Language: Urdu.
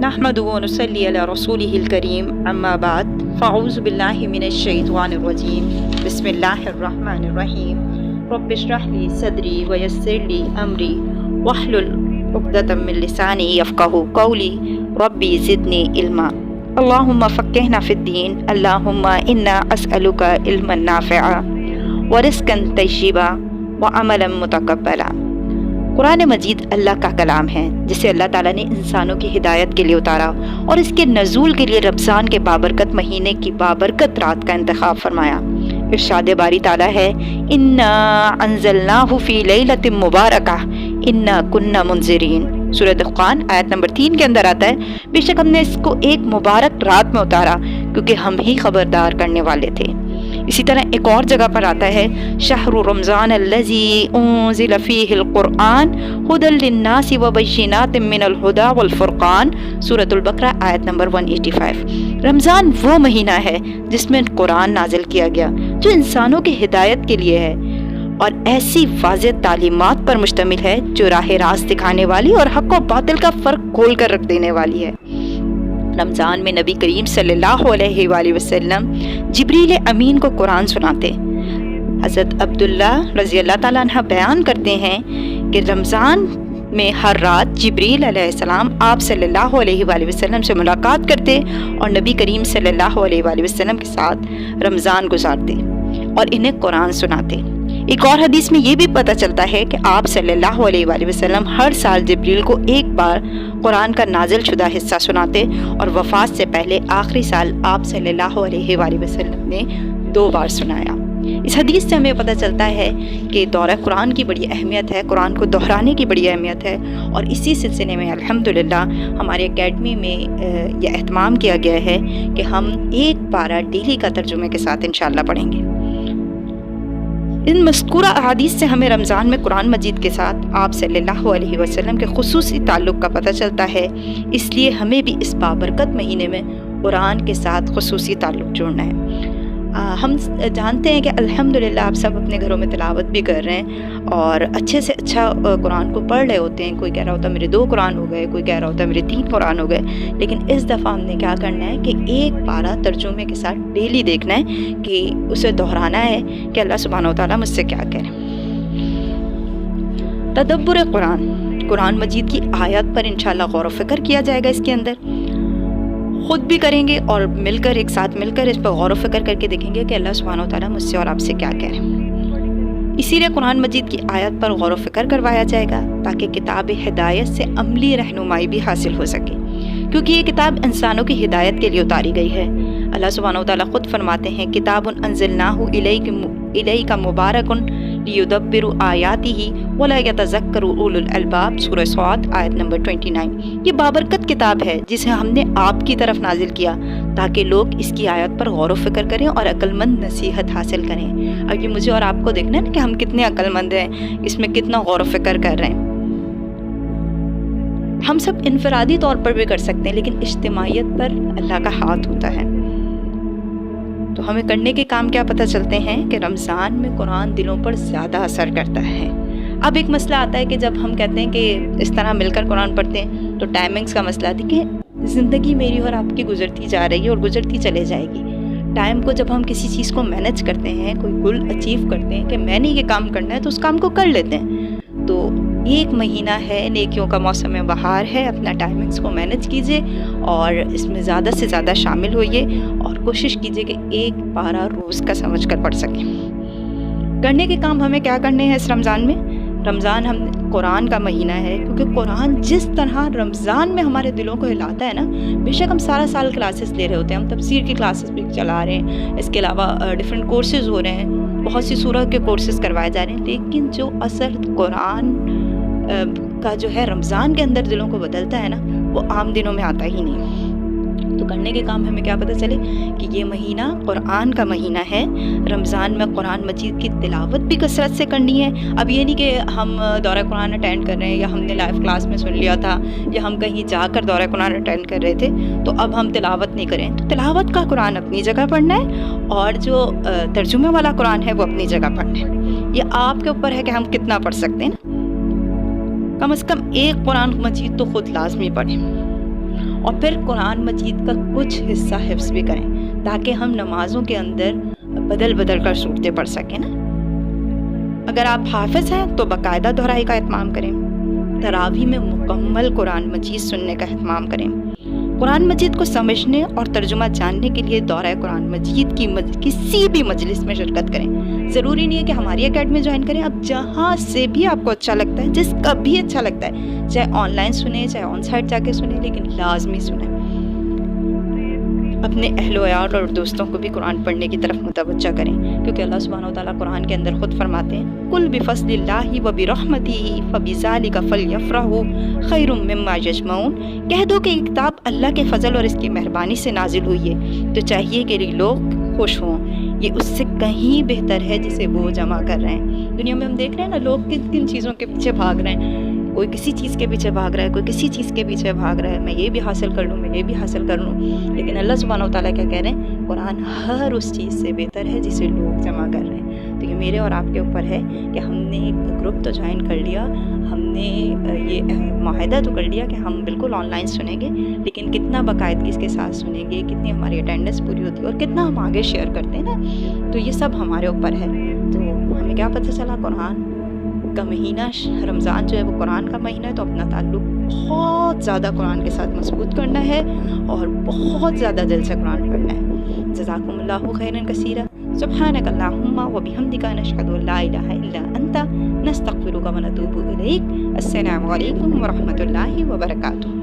نحمدہ و نصلی علی رسولہ الکریم اما بعد فاعوذ باللہ من الشیطان الرجیم بسم اللہ الرحمن الرحیم رب اشرح لی صدری ویسر لی امری واحلل عقدۃ من لسانی یفقہوا قولی ربی زدنی علما اللہم فقہنا فی الدین اللہم انا اسألک علما نافعا ورزقا طیبا وعملا متقبلا۔ قرآن مجید اللہ کا کلام ہے جسے اللہ تعالیٰ نے انسانوں کی ہدایت کے لیے اتارا اور اس کے نزول کے لیے رمضان کے بابرکت مہینے کی بابرکت رات کا انتخاب فرمایا۔ ارشاد باری تعالیٰ ہے انا انزلناہ فی لیلۃ مبارکہ انا کنا منذرین۔ سورۃ دخان آیت نمبر 3 کے اندر آتا ہے بے شک ہم نے اس کو ایک مبارک رات میں اتارا کیونکہ ہم ہی خبردار کرنے والے تھے۔ اسی طرح ایک اور جگہ پر آتا ہے شہر رمضان الذی انزل فیہ القرآن ھدی للناس وبینات من الہدی والفرقان۔ سورۃ البقرہ آیت نمبر 185۔ رمضان وہ مہینہ ہے جس میں قرآن نازل کیا گیا جو انسانوں کی ہدایت کے لیے ہے اور ایسی واضح تعلیمات پر مشتمل ہے جو راہ راست دکھانے والی اور حق و باطل کا فرق کھول کر رکھ دینے والی ہے۔ رمضان میں نبی کریم صلی اللہ علیہ وآلہ وسلم جبریل امین کو قرآن سناتے۔ حضرت عبداللہ رضی اللہ تعالیٰ عنہ بیان کرتے ہیں کہ رمضان میں ہر رات جبریل علیہ السلام آپ صلی اللہ علیہ وآلہ وسلم سے ملاقات کرتے اور نبی کریم صلی اللہ علیہ وآلہ وسلم کے ساتھ رمضان گزارتے اور انہیں قرآن سناتے۔ ایک اور حدیث میں یہ بھی پتہ چلتا ہے کہ آپ صلی اللہ علیہ وآلہ وسلم ہر سال جبریل کو ایک بار قرآن کا نازل شدہ حصہ سناتے اور وفات سے پہلے آخری سال آپ صلی اللہ علیہ وآلہ وسلم نے 2 بار سنایا۔ اس حدیث سے ہمیں پتہ چلتا ہے کہ دورہ قرآن کی بڑی اہمیت ہے، قرآن کو دہرانے کی بڑی اہمیت ہے، اور اسی سلسلے میں الحمدللہ ہماری اکیڈمی میں یہ اہتمام کیا گیا ہے کہ ہم ایک پارہ ڈیلی کا ترجمے کے ساتھ انشاءاللہ پڑھیں گے۔ ان مذکورہ احادیث سے ہمیں رمضان میں قرآن مجید کے ساتھ آپ صلی اللہ علیہ وسلم کے خصوصی تعلق کا پتہ چلتا ہے، اس لیے ہمیں بھی اس بابرکت مہینے میں قرآن کے ساتھ خصوصی تعلق جوڑنا ہے۔ ہم جانتے ہیں کہ الحمدللہ آپ سب اپنے گھروں میں تلاوت بھی کر رہے ہیں اور اچھے سے اچھا قرآن کو پڑھ رہے ہوتے ہیں۔ کوئی کہہ رہا ہوتا ہے میرے 2 قرآن ہو گئے، کوئی کہہ رہا ہوتا ہے میرے 3 قرآن ہو گئے، لیکن اس دفعہ ہم نے کیا کرنا ہے کہ ایک پارہ ترجمے کے ساتھ ڈیلی دیکھنا ہے کہ اسے دہرانا ہے کہ اللہ سبحانہ و تعالیٰ مجھ سے کیا کہہ رہے ہیں۔ تدبر قرآن مجید کی آیات پر انشاءاللہ غور و فکر کیا جائے گا، اس کے اندر خود بھی کریں گے اور مل کر ایک ساتھ مل کر اس پر غور و فکر کر کے دیکھیں گے کہ اللہ سبحانہ و تعالیٰ مجھ سے اور آپ سے کیا کہہ رہے ہیں۔ اسی لیے قرآن مجید کی آیات پر غور و فکر کروایا جائے گا تاکہ کتاب ہدایت سے عملی رہنمائی بھی حاصل ہو سکے، کیونکہ یہ کتاب انسانوں کی ہدایت کے لیے اتاری گئی ہے۔ اللہ سبحانہ و تعالیٰ خود فرماتے ہیں کتاب انزلناہ الیک مبارک لیدبروا آیاتہ ولا یتذکر اولو الالباب۔ سورہ صاد آیت نمبر 29۔ یہ بابرکت کتاب ہے جسے ہم نے آپ کی طرف نازل کیا تاکہ لوگ اس کی آیات پر غور و فکر کریں اور عقل مند نصیحت حاصل کریں۔ اب یہ مجھے اور آپ کو دیکھنا ہے نا کہ ہم کتنے عقل مند ہیں، اس میں کتنا غور و فکر کر رہے ہیں۔ ہم سب انفرادی طور پر بھی کر سکتے ہیں لیکن اجتماعیت پر اللہ کا ہاتھ ہوتا ہے۔ تو ہمیں کرنے کے کام کیا پتہ چلتے ہیں کہ رمضان میں قرآن دلوں پر زیادہ اثر کرتا ہے۔ اب ایک مسئلہ آتا ہے کہ جب ہم کہتے ہیں کہ اس طرح مل کر قرآن پڑھتے ہیں تو ٹائمنگز کا مسئلہ آتا ہے کہ زندگی میری اور آپ کی گزرتی جا رہی ہے اور گزرتی چلے جائے گی۔ ٹائم کو جب ہم کسی چیز کو مینج کرتے ہیں، کوئی گول اچیو کرتے ہیں کہ میں نے یہ کام کرنا ہے تو اس کام کو کر لیتے ہیں۔ تو ایک مہینہ ہے، نیکیوں کا موسم بہار ہے، اپنا ٹائمنگز کو مینج کیجئے اور اس میں زیادہ سے زیادہ شامل ہوئیے اور کوشش کیجئے کہ ایک پارہ روز کا سمجھ کر پڑھ سکیں۔ کرنے کے کام ہمیں کیا کرنے ہیں اس رمضان میں؟ رمضان ہم قرآن کا مہینہ ہے، کیونکہ قرآن جس طرح رمضان میں ہمارے دلوں کو ہلاتا ہے نا، بے شک ہم سارا سال کلاسز لے رہے ہوتے ہیں، ہم تفسیر کی کلاسز بھی چلا رہے ہیں، اس کے علاوہ ڈیفرنٹ کورسز ہو رہے ہیں، بہت سی سورہ کے کورسز کروائے جا رہے ہیں، لیکن جو اثر قرآن کا جو ہے رمضان کے اندر دلوں کو بدلتا ہے نا، وہ عام دنوں میں آتا ہی نہیں۔ تو کرنے کے کام ہمیں کیا پتہ چلے کہ یہ مہینہ قرآن کا مہینہ ہے۔ رمضان میں قرآن مجید کی تلاوت بھی کثرت سے کرنی ہے۔ اب یہ نہیں کہ ہم دورہ قرآن اٹینڈ کر رہے ہیں یا ہم نے لائیو کلاس میں سن لیا تھا یا ہم کہیں جا کر دورہ قرآن اٹینڈ کر رہے تھے تو اب ہم تلاوت نہیں کریں۔ تو تلاوت کا قرآن اپنی جگہ پڑھنا ہے اور جو ترجمے والا قرآن ہے وہ اپنی جگہ پڑھنا ہے۔ یہ آپ کے اوپر ہے کہ ہم کتنا پڑھ سکتے ہیں نا۔ کم از کم ایک قرآن مجید تو خود لازمی پڑھیں۔ اور پھر قرآن مجید کا کچھ حصہ حفظ بھی کریں تاکہ ہم نمازوں کے اندر بدل بدل کر صورتیں پڑھ سکیں نا۔ اگر آپ حافظ ہیں تو باقاعدہ دہرائی کا اہتمام کریں، تراویح میں مکمل قرآن مجید سننے کا اہتمام کریں، قرآن مجید کو سمجھنے اور ترجمہ جاننے کے لیے دورہ قرآن مجید کی کسی بھی مجلس میں شرکت کریں۔ ضروری نہیں ہے کہ ہماری اکیڈمی جوائن کریں، آپ جہاں سے بھی آپ کو اچھا لگتا ہے، جس کا بھی اچھا لگتا ہے، چاہے آن لائن سنیں چاہے آن سائٹ جا کے سنیں، لیکن لازمی سنیں۔ اپنے اہل و عیال اور دوستوں کو بھی قرآن پڑھنے کی طرف متوجہ کریں، کیونکہ اللہ سبحانہ و تعالیٰ قرآن کے اندر خود فرماتے ہیں قُلْ بِفَضْلِ اللَّهِ وَبِرَحْمَتِهِ فَبِذَلِكَ فَلْيَفْرَحُوا خَيْرٌ مِّمَّا يَجْمَعُونَ۔ کہہ دو کہ یہ کتاب اللہ کے فضل اور اس کی مہربانی سے نازل ہوئی ہے تو چاہیے کہ لوگ خوش ہوں، یہ اس سے کہیں بہتر ہے جسے وہ جمع کر رہے ہیں۔ دنیا میں ہم دیکھ رہے ہیں نا، لوگ کن کن چیزوں کے پیچھے بھاگ رہے ہیں، کوئی کسی چیز کے پیچھے بھاگ رہا ہے، کوئی کسی چیز کے پیچھے بھاگ رہا ہے، میں یہ بھی حاصل کر لوں، میں یہ بھی حاصل کر لوں، لیکن اللہ سبحانہ و تعالیٰ کیا کہہ رہے ہیں، قرآن ہر اس چیز سے بہتر ہے جسے لوگ جمع کر رہے ہیں۔ تو یہ میرے اور آپ کے اوپر ہے کہ ہم نے گروپ تو جوائن کر لیا، ہم نے یہ معاہدہ تو کر لیا کہ ہم بالکل آن لائن سنیں گے، لیکن کتنا باقاعدگی کے ساتھ سنیں گے، کتنی ہماری اٹینڈنس پوری ہوتی ہے اور کتنا ہم آگے شیئر کرتے ہیں نا، تو یہ سب ہمارے اوپر ہے۔ تو ہمیں کیا پتہ چلا، قرآن کا مہینہ رمضان جو ہے وہ قرآن کا مہینہ ہے، تو اپنا تعلق بہت زیادہ قرآن کے ساتھ مضبوط کرنا ہے اور بہت زیادہ دل سے قرآن پڑھنا ہے۔ جزاکم اللہ خیرا کثیرا، سبحانک اللہم وبحمدک، نشہد ان لا الہ الا انت، نستغفرک ونتوب الیک۔ السلام علیکم ورحمۃ اللہ وبرکاتہ۔